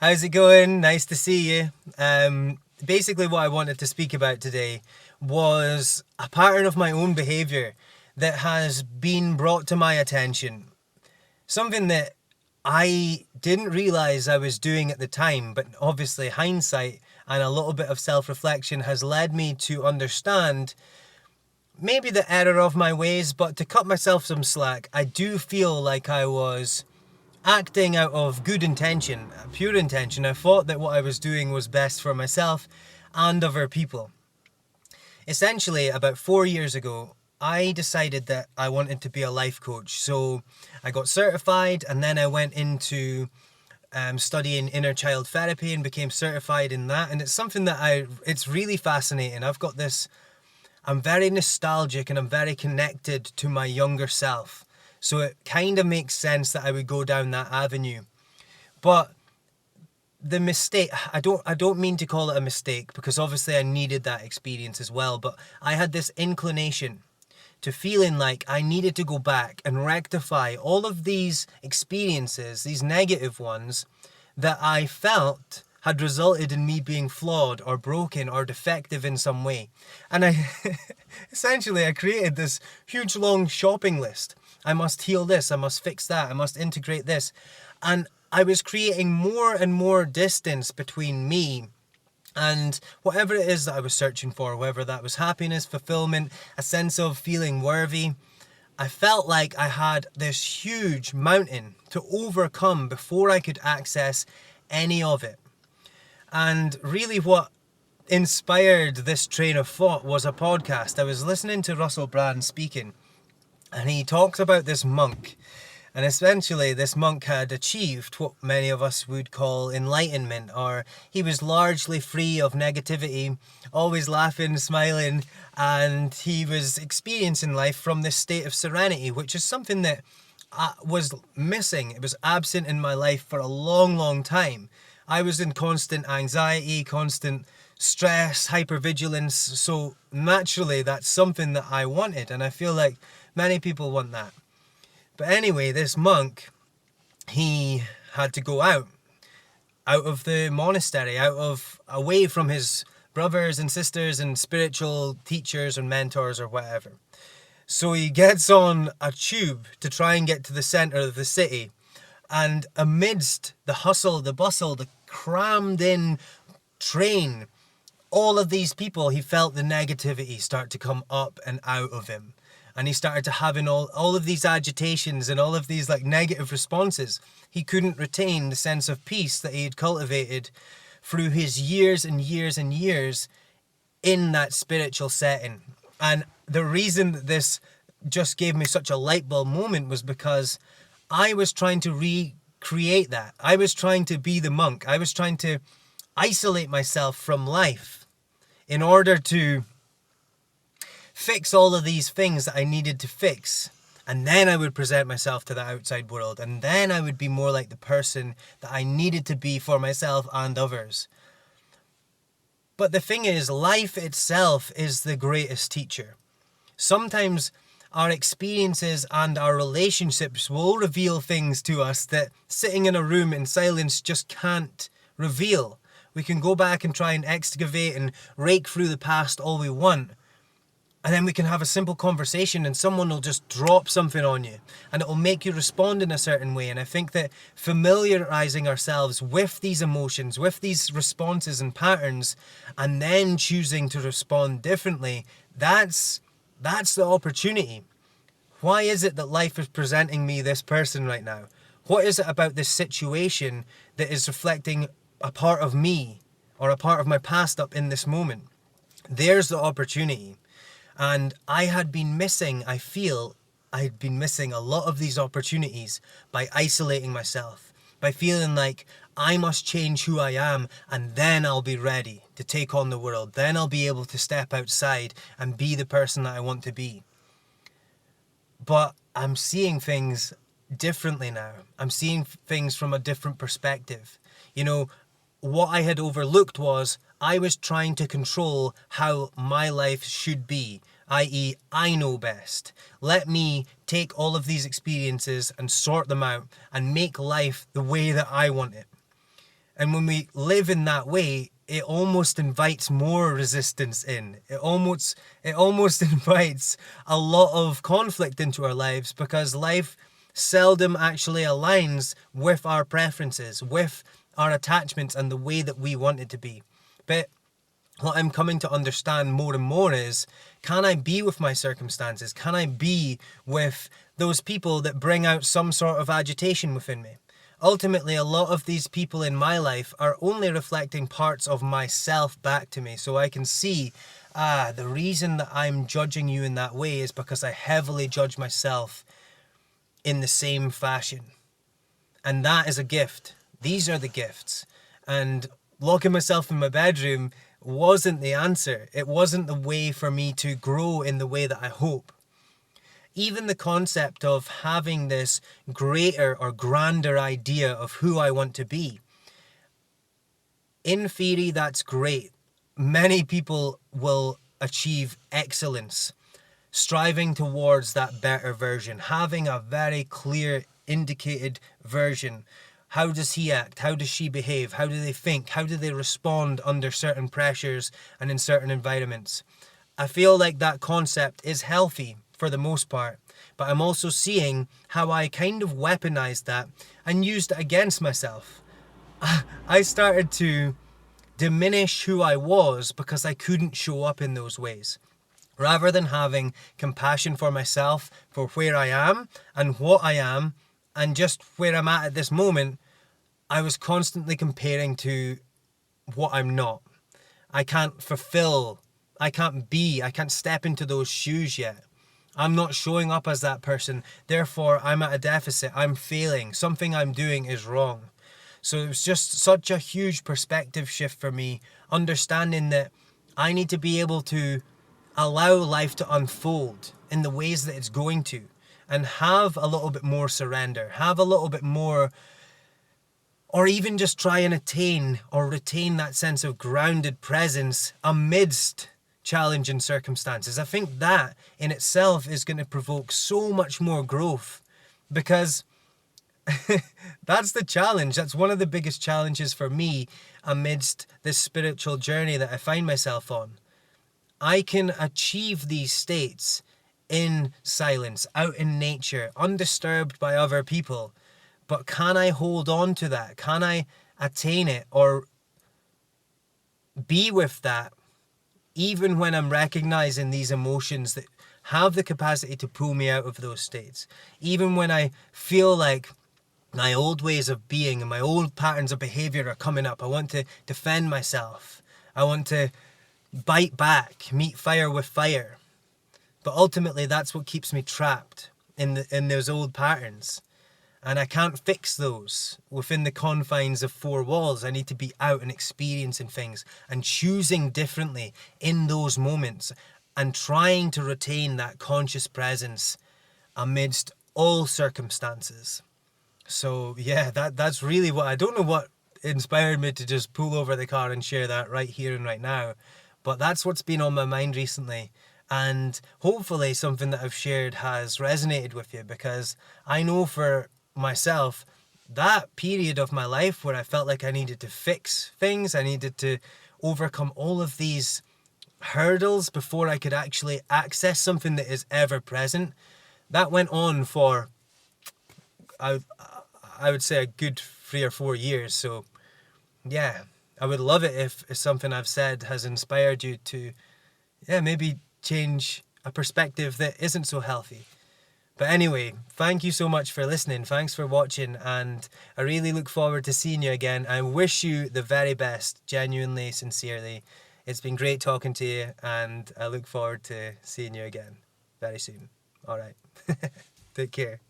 How's it going? Nice to see you. Basically, what I wanted to speak about today was a pattern of my own behaviour that has been brought to my attention. Something that I didn't realise I was doing at the time, but obviously, hindsight and a little bit of self reflection has led me to understand maybe the error of my ways, but to cut myself some slack, I do feel like I was acting out of good intention, pure intention. I thought that what I was doing was best for myself and other people. Essentially, about 4 years ago, I decided that I wanted to be a life coach. So I got certified and then I went into studying inner child therapy and became certified in that. And it's something that it's really fascinating. I'm very nostalgic and I'm very connected to my younger self. So it kind of makes sense that I would go down that avenue. But the mistake, I don't mean to call it a mistake because obviously I needed that experience as well, but I had this inclination to feeling like I needed to go back and rectify all of these experiences, these negative ones that I felt had resulted in me being flawed or broken or defective in some way. And I essentially I created this huge long shopping list. I must heal this, I must fix that, I must integrate this. And I was creating more and more distance between me and whatever it is that I was searching for, whether that was happiness, fulfillment, a sense of feeling worthy. I felt like I had this huge mountain to overcome before I could access any of it. And really, what inspired this train of thought was a podcast. I was listening to Russell Brand speaking, and he talks about this monk. And essentially, this monk had achieved what many of us would call enlightenment, or he was largely free of negativity, always laughing, smiling, and he was experiencing life from this state of serenity, which is something that was missing. It was absent in my life for a long, long time. I was in constant anxiety, constant stress, hypervigilance, so naturally that's something that I wanted, and I feel like many people want that. But anyway, this monk, he had to go out of the monastery, away from his brothers and sisters and spiritual teachers and mentors or whatever. So he gets on a tube to try and get to the center of the city. And amidst the hustle, the bustle, the crammed in train, all of these people, he felt the negativity start to come up and out of him. And he started to having all of these agitations and all of these like negative responses. He couldn't retain the sense of peace that he had cultivated through his years and years and years in that spiritual setting. And the reason that this just gave me such a light bulb moment was because I was trying to recreate that. I was trying to be the monk. I was trying to isolate myself from life in order to fix all of these things that I needed to fix. And then I would present myself to the outside world. And then I would be more like the person that I needed to be for myself and others. But the thing is, life itself is the greatest teacher. Sometimes our experiences and our relationships will reveal things to us that sitting in a room in silence just can't reveal. We can go back and try and excavate and rake through the past all we want. And then we can have a simple conversation and someone will just drop something on you and it will make you respond in a certain way. And I think that familiarizing ourselves with these emotions, with these responses and patterns, and then choosing to respond differently, that's the opportunity. Why is it that life is presenting me this person right now? What is it about this situation that is reflecting a part of me or a part of my past up in this moment? There's the opportunity. And I had been missing a lot of these opportunities by isolating myself, by feeling like I must change who I am and then I'll be ready to take on the world. Then I'll be able to step outside and be the person that I want to be. But I'm seeing things differently now. I'm seeing things from a different perspective. What I had overlooked was I was trying to control how my life should be, i.e., I know best. Let me take all of these experiences and sort them out and make life the way that I want it. And when we live in that way, it almost invites more resistance in. It almost invites a lot of conflict into our lives, because life seldom actually aligns with our preferences, with our attachments and the way that we want it to be. But what I'm coming to understand more and more is, can I be with my circumstances? Can I be with those people that bring out some sort of agitation within me? Ultimately, a lot of these people in my life are only reflecting parts of myself back to me, so I can see, the reason that I'm judging you in that way is because I heavily judge myself in the same fashion. And that is a gift. These are the gifts. And locking myself in my bedroom wasn't the answer. It wasn't the way for me to grow in the way that I hope. Even the concept of having this greater or grander idea of who I want to be. In theory, that's great. Many people will achieve excellence, striving towards that better version, having a very clear, indicated version. How does he act? How does she behave? How do they think? How do they respond under certain pressures and in certain environments? I feel like that concept is healthy for the most part, but I'm also seeing how I kind of weaponized that and used it against myself. I started to diminish who I was because I couldn't show up in those ways. Rather than having compassion for myself, for where I am and what I am, and just where I'm at this moment, I was constantly comparing to what I'm not. I can't fulfill, I can't step into those shoes yet. I'm not showing up as that person, therefore I'm at a deficit, I'm failing, something I'm doing is wrong. So it was just such a huge perspective shift for me, understanding that I need to be able to allow life to unfold in the ways that it's going to, and have a little bit more surrender, have a little bit more, or even just try and attain or retain that sense of grounded presence amidst challenging circumstances. I think that in itself is going to provoke so much more growth, because that's the challenge. That's one of the biggest challenges for me amidst this spiritual journey that I find myself on. I can achieve these states in silence, out in nature, undisturbed by other people. But can I hold on to that? Can I attain it or be with that even when I'm recognizing these emotions that have the capacity to pull me out of those states? Even when I feel like my old ways of being and my old patterns of behavior are coming up. I want to defend myself. I want to bite back, meet fire with fire. But ultimately, that's what keeps me trapped in those old patterns. And I can't fix those within the confines of four walls. I need to be out and experiencing things and choosing differently in those moments and trying to retain that conscious presence amidst all circumstances. So yeah, that's really what, I don't know what inspired me to just pull over the car and share that right here and right now. But that's what's been on my mind recently. And hopefully something that I've shared has resonated with you, because I know for myself, that period of my life where I felt like I needed to fix things, I needed to overcome all of these hurdles before I could actually access something that is ever present, that went on for, I would say, a good 3 or 4 years. So yeah, I would love it if something I've said has inspired you to, maybe change a perspective that isn't so healthy. But anyway, thank you so much for listening. Thanks for watching. And I really look forward to seeing you again. I wish you the very best, genuinely, sincerely. It's been great talking to you, and I look forward to seeing you again very soon. All right. Take care.